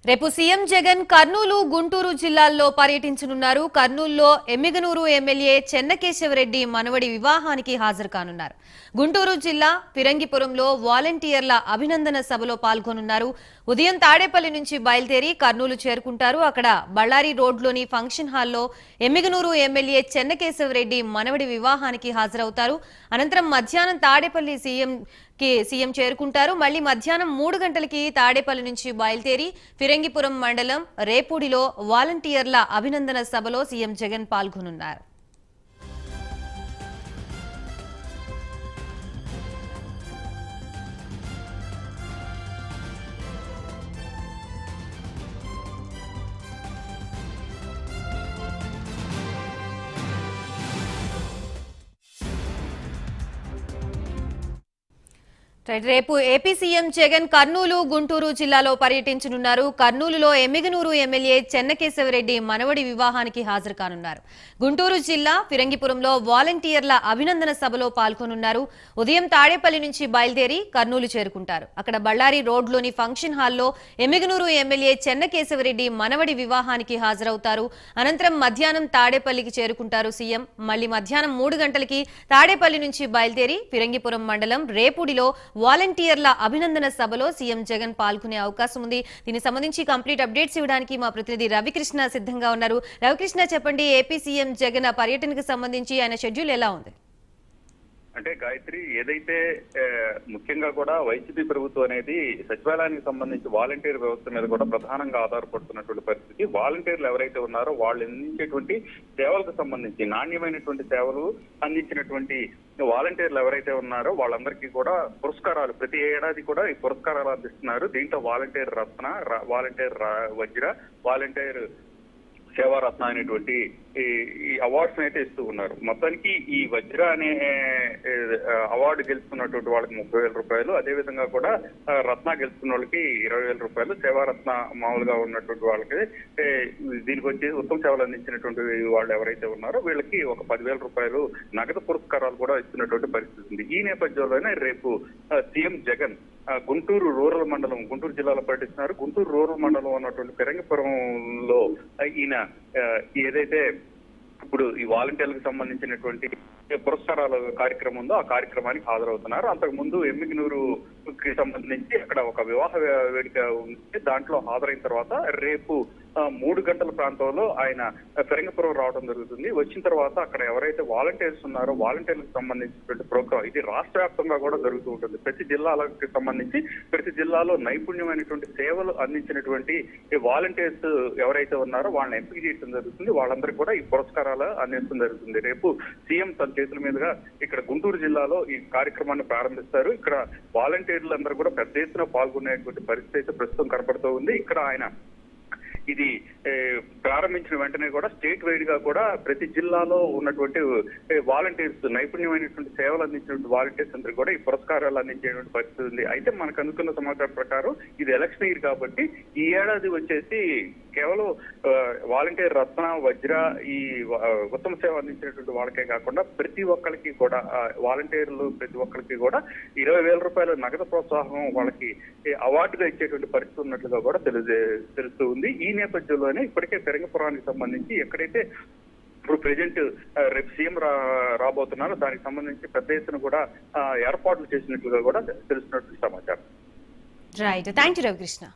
రేపు సీఎం జగన్ కర్నూలు, గుంటూరు జిల్లాల్లో పర్యటించనున్నారు. కర్నూలులో ఎమ్మిగనూరు ఎమ్మెల్యే చెన్నకేశవరెడ్డి మనవడి వివాహానికి హాజరు కానున్నారు. గుంటూరు జిల్లా ఫిరంగిపురంలో వాలంటీర్ల అభినందన సభలో పాల్గొనున్నారు. ఉదయం తాడేపల్లి నుంచి బయలుదేరి కర్నూలు చేరుకుంటారు. అక్కడ బళ్ళారి రోడ్లోని ఫంక్షన్ హాల్లో ఎమ్మిగనూరు ఎమ్మెల్యే చెన్నకేశవరెడ్డి మనవడి వివాహానికి హాజరవుతారు. అనంతరం మధ్యాహ్నం తాడేపల్లి సీఎం చేరుకుంటారు. మళ్లీ మధ్యాహ్నం 3 గంటలకి తాడేపల్లి నుంచి బయలుదేరి ఫిరంగిపురం మండలం రేపూడిలో వాలంటీర్ల అభినందన సభలో సీఎం జగన్ పాల్గొనున్నారు. రేపు ఏపీ సీఎం జగన్ కర్నూలు, గుంటూరు జిల్లాలో పర్యటించనున్నారు. కర్నూలులో ఎమ్మిగనూరు ఎమ్మెల్యే చెన్నకేశవరెడ్డి మనవడి వివాహానికి హాజరు కానున్నారు. గుంటూరు జిల్లా ఫిరంగిపురంలో వాలంటీర్ల అభినందన సభలో పాల్గొనున్నారు. ఉదయం తాడేపల్లి నుంచి బయలుదేరి కర్నూలు చేరుకుంటారు. అక్కడ బళ్ళారి రోడ్లోని ఫంక్షన్ హాల్లో ఎమ్మిగనూరు ఎమ్మెల్యే చెన్నకేశవరెడ్డి మనవడి వివాహానికి హాజరవుతారు. అనంతరం మధ్యాహ్నం తాడేపల్లికి చేరుకుంటారు సీఎం. మళ్లీ మధ్యాహ్నం 3 గంటలకి తాడేపల్లి నుంచి బయలుదేరి ఫిరంగిపురం మండలం రేపూడిలో వాలంటీర్ల అభినందన సభలో సీఎం జగన్ పాల్గొనే అవకాశం ఉంది. దీనికి సంబంధించి కంప్లీట్ అప్డేట్స్ ఇవ్వడానికి మా ప్రతినిధి రవికృష్ణ సిద్ధంగా ఉన్నారు. రవికృష్ణ, చెప్పండి, ఏపీ సీఎం జగన్ పర్యటనకు సంబంధించి ఆయన షెడ్యూల్ ఎలా ఉంది? అంటే గాయత్రి, ఏదైతే ముఖ్యంగా కూడా వైసీపీ ప్రభుత్వం అనేది సచివాలయానికి సంబంధించి వాలంటీర్ వ్యవస్థ మీద కూడా ప్రధానంగా ఆధారపడుతున్నటువంటి పరిస్థితి. వాలంటీర్లు ఎవరైతే ఉన్నారో వాళ్ళు అందించేటువంటి సేవలకు సంబంధించి నాణ్యమైనటువంటి సేవలు అందించినటువంటి వాలంటీర్లు ఎవరైతే ఉన్నారో వాళ్ళందరికీ కూడా పురస్కారాలు ప్రతి ఏడాది కూడా ఈ పురస్కారాలు అందిస్తున్నారు. దీంట్లో వాలంటీర్ రత్న, వాలంటీర్ వజ్ర, వాలంటీర్ సేవారత్న అనేటువంటి ఈ అవార్డ్స్ అయితే ఇస్తూ ఉన్నారు. మొత్తానికి ఈ వజ్ర అనే అవార్డు గెలుచుకున్నటువంటి వాళ్ళకి 30,000 రూపాయలు, అదేవిధంగా కూడా రత్న గెలుచుకున్న వాళ్ళకి 20,000 రూపాయలు, సేవారత్న మామూలుగా ఉన్నటువంటి వాళ్ళకి దీనికి వచ్చి ఉత్తమ సేవలు అందించినటువంటి వాళ్ళు ఎవరైతే ఉన్నారో వీళ్ళకి ఒక 10,000 రూపాయలు నగదు పురస్కారాలు కూడా ఇస్తున్నటువంటి పరిస్థితి ఉంది. ఈ నేపథ్యంలోనే రేపు సీఎం జగన్ గుంటూరు రూరల్ మండలం, గుంటూరు జిల్లాలో పర్యటిస్తున్నారు. గుంటూరు రూరల్ మండలం ఉన్నటువంటి ఫిరంగిపురంలో ఈయన ఏదైతే ఇప్పుడు ఈ వాలంటీర్లకు సంబంధించినటువంటి పురస్కారాల కార్యక్రమం ఉందో ఆ కార్యక్రమానికి హాజరవుతున్నారు. అంతకు ముందు ఎమ్మిగనూరుకి సంబంధించి అక్కడ ఒక వివాహ వేడుక ఉంది. దాంట్లో హాజరైన తర్వాత రేపు 3 గంటల ప్రాంతంలో ఆయన ఫిరంగిపురం రావడం జరుగుతుంది. వచ్చిన తర్వాత అక్కడ ఎవరైతే వాలంటీర్స్ ఉన్నారో వాలంటీర్లకు సంబంధించినటువంటి ప్రోగ్రాం ఇది రాష్ట్ర వ్యాప్తంగా కూడా జరుగుతూ ఉంటుంది. ప్రతి జిల్లాలకు సంబంధించి ప్రతి జిల్లాలో నైపుణ్యమైనటువంటి సేవలు అందించినటువంటి వాలంటీర్స్ ఎవరైతే ఉన్నారో వాళ్ళని ఎంపిక చేయడం జరుగుతుంది. వాళ్ళందరికీ కూడా ఈ పురస్కారాలు అందించడం జరుగుతుంది. రేపు సీఎం తన చేతుల మీదుగా ఇక్కడ గుంటూరు జిల్లాలో ఈ కార్యక్రమాన్ని ప్రారంభిస్తారు. ఇక్కడ వాలంటీర్లు అందరూ కూడా పెద్ద ఎత్తున పాల్గొనేటువంటి పరిస్థితి అయితే ప్రస్తుతం కనపడుతూ ఉంది. ఇక్కడ ఆయన ఇది ప్రారంభించిన వెంటనే కూడా స్టేట్ వైడ్ గా కూడా ప్రతి జిల్లాలో ఉన్నటువంటి వాలంటీర్స్, నైపుణ్యమైనటువంటి సేవలు అందించినటువంటి వాలంటీర్స్ అందరికీ కూడా ఈ పురస్కారాలు అందించేటువంటి పరిస్థితి ఉంది. అయితే మనకు అనుకున్న సమాచారం ప్రకారం ఇది ఎలక్షన్ ఇయర్ కాబట్టి ఈ ఏడాది వచ్చేసి కేవలం వాలంటీర్ రత్న, వజ్ర, ఈ ఉత్తమ సేవ అందించినటువంటి వాళ్ళకే కాకుండా ప్రతి ఒక్కరికి కూడా వాలంటీర్లు ప్రతి ఒక్కరికి కూడా 20,000 రూపాయల నగదు ప్రోత్సాహం వాళ్ళకి అవార్డుగా ఇచ్చేటువంటి పరిస్థితి ఉన్నట్లుగా కూడా తెలుస్తూ ఉంది. ఈ నేపథ్యంలోనే ఇప్పటికే ఫిరంగిపురానికి సంబంధించి ఎక్కడైతే ఇప్పుడు ప్రెజెంట్ రేపు సీఎం రాబోతున్నారో దానికి సంబంధించి పెద్ద ఎత్తున కూడా ఏర్పాట్లు చేసినట్లుగా కూడా తెలుస్తున్నట్టు సమాచారం. Right, thank you Ravikrishna.